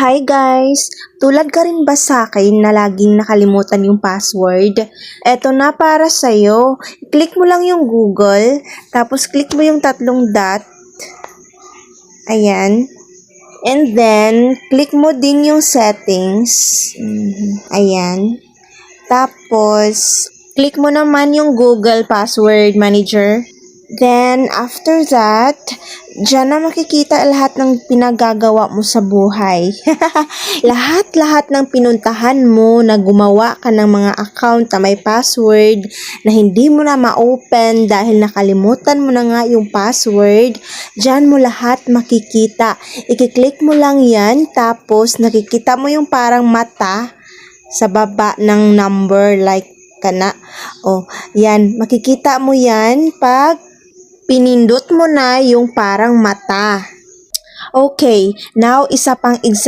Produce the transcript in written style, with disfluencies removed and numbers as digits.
Hi guys! Tulad ka rin ba sa akin na laging nakalimutan yung password? Eto na para sa'yo. Click mo lang yung Google, tapos click mo yung tatlong dot. Ayan. And then, click mo din yung settings. Ayan. Tapos, click mo naman yung Google Password Manager. Then, after that, dyan na makikita lahat ng pinagagawa mo sa buhay. Lahat-lahat ng pinuntahan mo na gumawa ka ng mga account na may password na hindi mo na ma-open dahil nakalimutan mo na nga yung password, dyan mo lahat makikita. I-click mo lang yan, tapos nakikita mo yung parang mata sa baba ng number like kana. O, yan. Makikita mo yan pag pinindot mo na yung parang mata. Okay, now isa pang example.